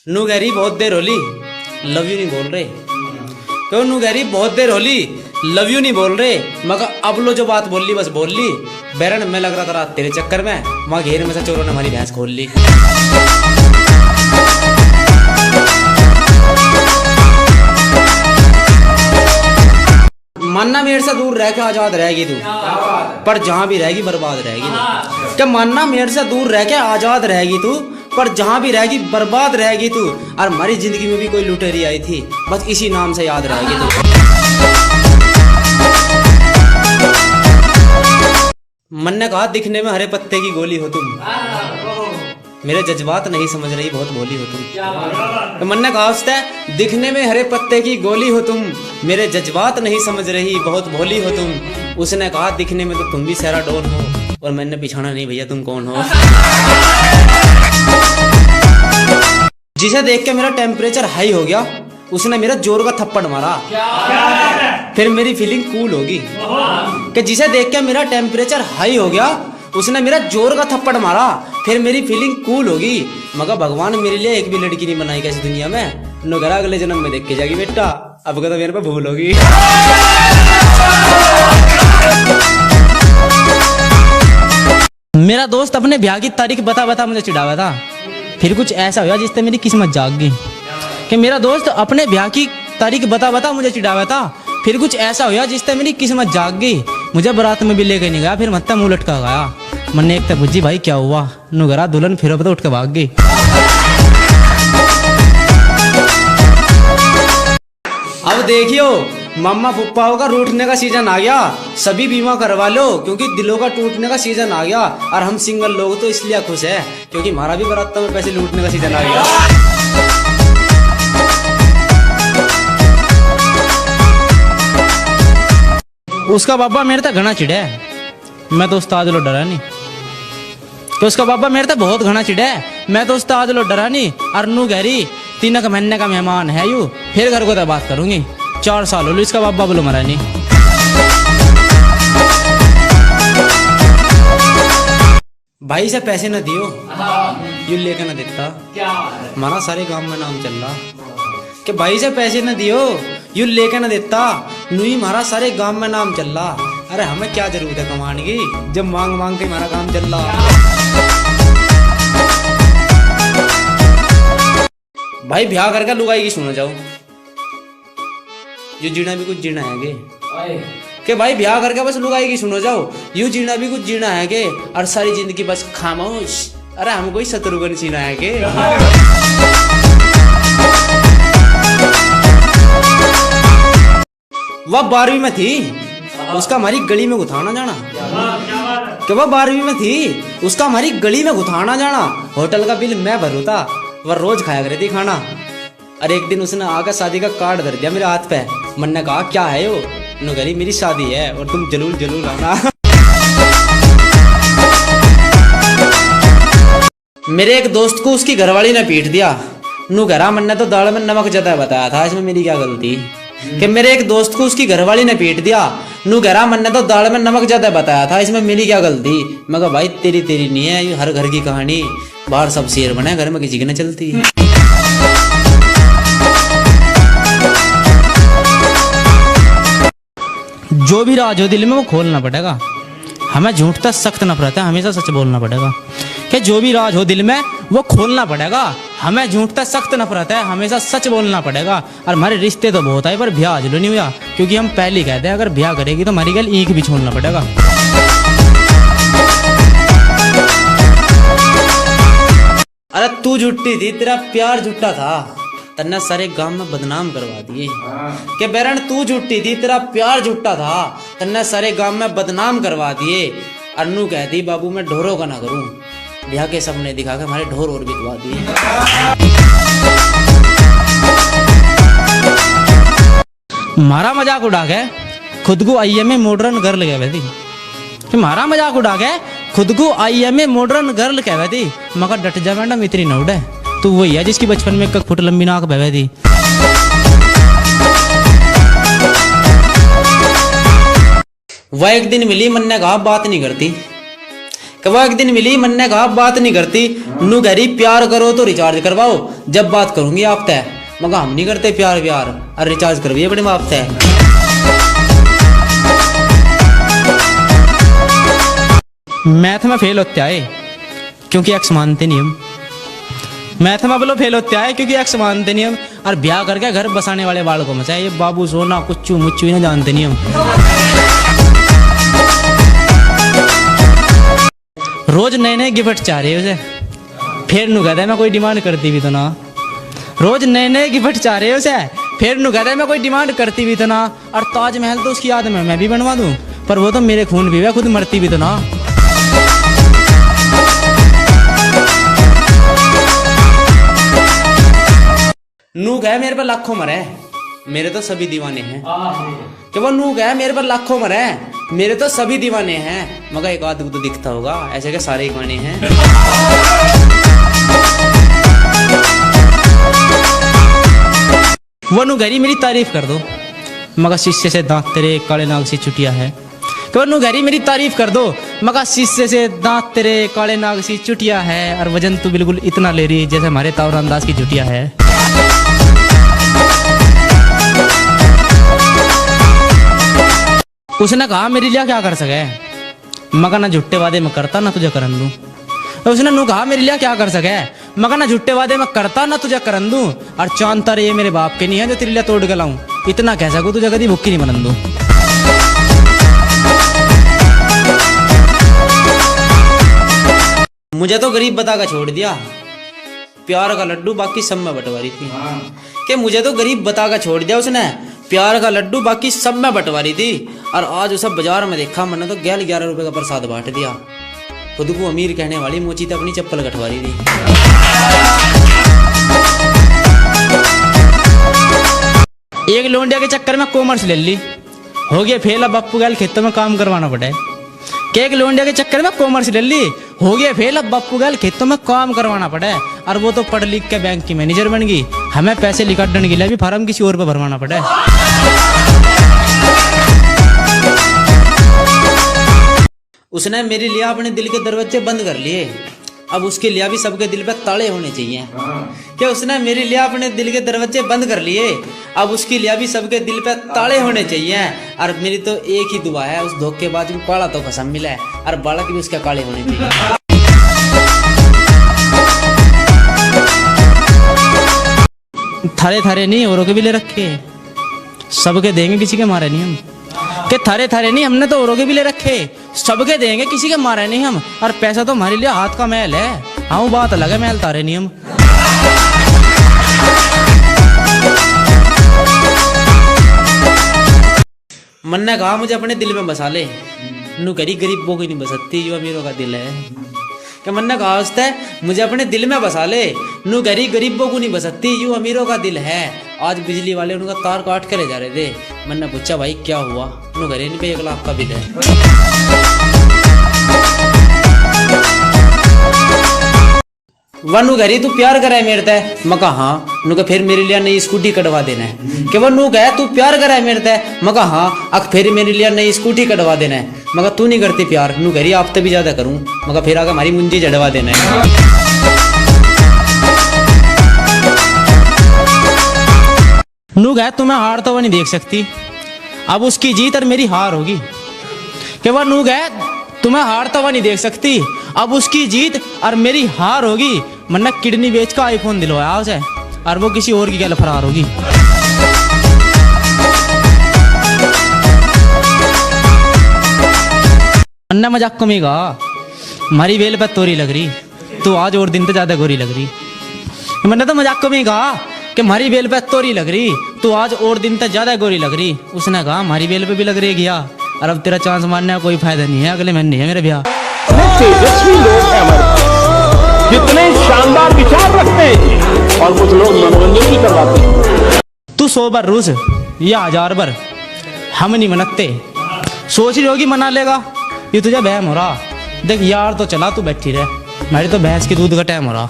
नू गहरी बहुत देर होली लव यू नहीं बोल रहे। क्यों नू गहरी बहुत देर होली लव यू नहीं बोल रहे। मगर अब लो जो बात बोल ली बस बोल ली। बैरन में लग रहा था रात तेरे चक्कर में, वहां घेर में से चोरों ने हमारी भैंस खोल ली। मानना मेरे से दूर रह के आजाद रहेगी तू, पर जहां भी रहेगी बर्बाद रहेगी तू। क्या मानना मेरे से दूर रह के आजाद रहेगी तू, पर जहां भी रहेगी बर्बाद रहेगी तू। और हमारी जिंदगी में भी कोई लुटेरी आई थी, बस इसी नाम से याद रहेगी तू। मन ने कहा दिखने में हरे पत्ते की गोली हो तुम, मेरे जज्बात नहीं समझ रही बहुत भोली हो तुम। तो मन ने कहा उससे दिखने में हरे पत्ते की गोली हो तुम, मेरे जज्बात नहीं समझ रही बहुत भोली हो तुम। उसने कहा दिखने में तो तुम भी सेरा डोन हो, और मैंने पिछाना नहीं भैया तुम कौन हो। जिसे देख के मेरा टेम्परेचर हाई हो गया, उसने मेरा जोर का थप्पड़ मारा, फिर मेरी फीलिंग कूल होगी। कि जिसे देख के मेरा टेम्परेचर हाई हो गया, उसने मेरा जोर का थप्पड़ मारा, फिर मेरी फीलिंग कूल होगी। मगर भगवान मेरे लिए एक भी लड़की नहीं बनाई कैसी दुनिया में। नगरा अगले जन्म में देख के जाएगी बेटा, अब का तो मेरे पे भूल होगी। मेरा दोस्त अपने ब्याह की तारीख बता बता मुझे चिढ़ावा था, फिर कुछ ऐसा हुआ जिससे मेरी किस्मत जाग गई। कि मेरा दोस्त अपने ब्याह की तारीख बता बता मुझे चिढ़ावा था, फिर कुछ ऐसा हुआ जिससे मेरी किस्मत जाग गई। मुझे बारात में भी लेके नहीं गया, फिर मत्ता मुंह लटका गया। मैंने एक तक बुझी भाई क्या हुआ, नुगरा दुल्हन फिर अब तो उठ के भाग गई। अब देखियो मम्मा पुप्पाओं का रूठने का सीजन आ गया, सभी बीमा करवा लो क्योंकि दिलों का टूटने का सीजन आ गया। और हम सिंगल लोग तो इसलिए खुश है क्योंकि हमारा भी बारातों में पैसे लूटने का सीजन आ गया। उसका बाबा मेरे तक घना चिढ़े, मैं तो उस्ताद लो डरा नहीं। तो उसका बाबा मेरे तक बहुत घना चिढ़े, मैं तो उस्ताद लो डरा नहीं। और नू गहरी 3 महीने का मेहमान है यू, फिर घर को तो बात करूंगी। 4 साल हो लो इसका बाबा बोलो मरा नहीं। भाई से पैसे न दियो यू लेके न देता, हमारा सारे गांव में नाम चल रहा। कि भाई से पैसे न दियो यू लेके न देता, नुई हमारा सारे गांव में नाम चल रहा। अरे हमें क्या जरूरत है कमाने की, जब मांग मांग के हमारा काम चल रहा। भाई ब्याह करके लुगाई की सुनो जाओ, यू जीना भी कुछ जीना है गे। के भाई ब्याह करके बस लुगाई की सुनो जाओ, यू जीना भी कुछ जीना है गे। और सारी जिंदगी बस खामोश, अरे हम कोई शत्रुघ्न सीना है गे। वह 12वीं में थी, उसका हमारी गली में गुथाना जाना। कि वह 12वीं में थी, उसका हमारी गली में गुथाना जाना। होटल का बिल मैं भरू था, वह रोज खाया करे थी खाना। और एक दिन उसने आकर शादी का कार्ड धर दिया मेरे हाथ पे। मन ने कहा क्या है वो, नुगरी मेरी शादी है और तुम जरूर जरूर आना। मेरे एक दोस्त को उसकी घरवाली ने पीट दिया। नुगरा मन ने तो दाल में नमक ज्यादा बताया था, इसमें मेरी क्या गलती। कि मेरे एक दोस्त को उसकी घरवाली ने पीट दिया, नुगरा मन ने तो दाल में नमक ज्यादा बताया था, इसमें मेरी क्या गलती। मगर भाई तेरी तेरी नहीं है, हर घर की कहानी, बाहर सब शेर बने, घर में किसी की नहीं चलती। जो भी राज हो दिल में वो खोलना पड़ेगा, हमें झूठ तक सख्त नफरत है, हमेशा सच बोलना पड़ेगा। कि जो भी राज हो दिल में वो खोलना पड़ेगा, हमें झूठ तक सख्त नफरत है, हमेशा सच बोलना पड़ेगा। और हमारे रिश्ते तो बहुत आए पर ब्याह आज नहीं हुआ, क्योंकि हम पहले कहते हैं अगर ब्याह करेगी तो हमारी गल ईंख भी छोड़ना पड़ेगा। अरे तू झूठी थी, तेरा प्यार झूठा था, तन्ने सारे गांव में बदनाम करवा दिए। कि बैरन तू झूठी थी, तेरा प्यार झूठा था, तन्ने सारे गांव में बदनाम करवा दिए। अन्नू कहती बाबू मैं ढोरों का ना करूं, ब्याह के सपने दिखा के हमारे ढोर और बितवा दिए। मारा मजाक उड़ा के खुद को IMA मॉडर्न गर्ल कहवे थी। कि मारा मजाक उड़ा के खुद को IMA मॉडर्न गर्ल कहवे थी। मगर डट जा मैडम इतनी न उड़े, तू वही है जिसकी बचपन में 1 फुट लंबी नाक बहवे थी। वह एक दिन मिली, मन ने कहा बात नहीं करती। कि वो एक दिन मिली, मन ने कहा बात नहीं करती। नू कह रही प्यार करो तो रिचार्ज करवाओ, जब बात करूंगी आप तय। मैं कहा हम नहीं करते प्यार व्यार, अरे रिचार्ज करवाइए अपने बाप तय। मैथ में फेल होते आए क्योंकि एक्स मानते नहीं हम। मैथ में बोलो फेल होते आए क्योंकि एक्स मानते नहीं हम। और ब्याह करके घर बसाने वाले बाल को मचा ये बाबू सोना कुछ मुच्चू ही ना जानते नहीं हम। रोज नए नए गिफ्ट चाह रहे उसे, फिर नु कहता है मैं कोई डिमांड करती भी तो ना। रोज नए नए गिफ्ट चाह रहे उसे, फिर नु कहता है मैं कोई डिमांड करती भी तो ना। और ताजमहल तो उसकी याद में मैं भी बनवा दूं, पर वो तो मेरे खून भी है, खुद मरती भी तो ना। नू कहे मेरे पर लाखों मरे, मेरे तो सभी दीवाने हैं। कि वो नू कहे मेरे पर लाखों मरे, मेरे तो सभी दीवाने हैं। मगर एक आध तो दिखता होगा, ऐसे के सारे गाने हैं। वो नू गरी मेरी तारीफ कर दो, मगर शीशे से दांत तेरे काले नाग सी चुटिया है। कि वो नू गरी मेरी तारीफ कर दो, मगर शीशे से दांत तेरे काले नाग सी चुटिया है। और वजन तू बिल्कुल इतना ले रही जैसे हमारे तावरान दास की चुटिया है। उसने कहा मेरे लिए क्या कर सके, मगर ना झुट्टे वादे में करता ना तुझे करन दूं। तो उसने नू कहा मेरे लिए क्या कर सके, मगर ना झुट्टे वादे में करता ना तुझे करन दूं। और चांद तारे ये मेरे बाप के नहीं है जो तेरे लिए तोड़ के लाऊं, इतना कह सकूं तुझे कभी भुक्की नहीं बनन दूं। मुझे तो गरीब बता का छोड़ दिया, प्यार का लड्डू बाकी सब में बंटवारी थी। कि मुझे तो गरीब बता का छोड़ दिया उसने, प्यार का लड्डू बाकी सब में बंटवारी थी। और आज उसे बाजार में देखा, मैंने तो 11 रुपए का प्रसाद बांट दिया। खुद को अमीर कहने वाली मोची तो अपनी चप्पल कटवारी थी। एक लोंडिया के चक्कर में कॉमर्स ले ली, हो गया फेल। अब बापू गैल खेतों में काम करवाना पड़े। कि एक लोंडिया के चक्कर में कॉमर्स ले ली, हो गया फेल। अब बापू गैल खेतों में काम करवाना पड़े। और वो तो पढ़ लिख के बैंक की मैनेजर बन गई, हमें पैसे निकालने के लिए भी फार्म किसी और पे भरवाना पड़े। उसने मेरे लिए अपने दिल के दरवाजे बंद कर लिए, अब उसके लिए भी सबके दिल पे ताले होने चाहिए। क्या उसने मेरे लिए अपने दिल के दरवाजे बंद कर लिए, अब उसके लिए भी सबके दिल पे ताले होने चाहिए। और मेरी तो एक ही दुआ है, उस धोखेबाज को काला तो कसम मिला है, और बालक भी उसके काले होने चाहिए। थारे थारे नहीं औरों के भी ले रखे, सबके देंगे किसी के मारे नहीं हम। कि थारे थारे नहीं, हमने तो औरों के भी ले रखे, सबके देंगे किसी के मारे नहीं हम। और पैसा तो हमारे लिए हाथ का मैल है, हाँ बात अलग है, मैल तारे नहीं हम। मन ने कहा मुझे अपने दिल में बसा ले, नू करी गरीबों की नहीं बसती जो अमीरों का दिल है। कि मन ने कहा उससे मुझे अपने दिल में बसा ले, नू करी गरीबों को नहीं बसती यूं अमीरों का दिल है। आज बिजली वाले उनका तार काट के ले जा रहे थे, मन ने पूछा भाई क्या हुआ, नू घरे नहीं पे 1 लाख का बिल है। वनु घरी तू प्यार करे मेरे ते, मैं कहा हाँ। नू कहा फिर मेरे लिए नई स्कूटी कटवा देना है। कि वो नू कहे तू प्यार करे मेरे ते, मैं कहा हाँ। अक फिर मेरे लिए नई स्कूटी कटवा देना है। मैं कहा तू नहीं करती प्यार, नू घरी आप तो भी ज्यादा करूं। मैं कहा फिर आगे हमारी मुंजी जड़वा देना है। नू कहे तुम्हें हार तो वो नहीं देख सकती, अब उसकी जीत और मेरी हार होगी। कि वह नू कहे तुम्हें हार तो वह नहीं देख सकती, अब उसकी जीत और मेरी हार होगी। मन्ना किडनी बेच का आईफोन दिलवाया उसे, और वो किसी और की गैल फरार होगी। मन्ना मजाक को में कहा मारी बेल पे तोरी लग रही, तो आज और दिन तो ज्यादा गोरी लग रही। मैंने तो मजाक को में कहा कि मारी बेल पे तोरी लग रही, तो आज और दिन तो ज्यादा गोरी लग रही। उसने कहा मारी बेल पे भी लग रही गया, और अब तेरा चांस मारने का कोई फायदा नहीं है, अगले महीने है मेरा ब्याह। तेजस्वी लोग हैं हमारे पास, कितने शानदार विचार रखते हैं, और कुछ लोग मनोरंजन भी करवाते हैं। तू 100 बार रूस या 1000 बार, हम नहीं मनते। सोच रही होगी मना लेगा, ये तुझे बहम हो रहा। देख यार तो चला, तू बैठी रहे, मेरी तो भैंस की दूध का टाइम हो रहा।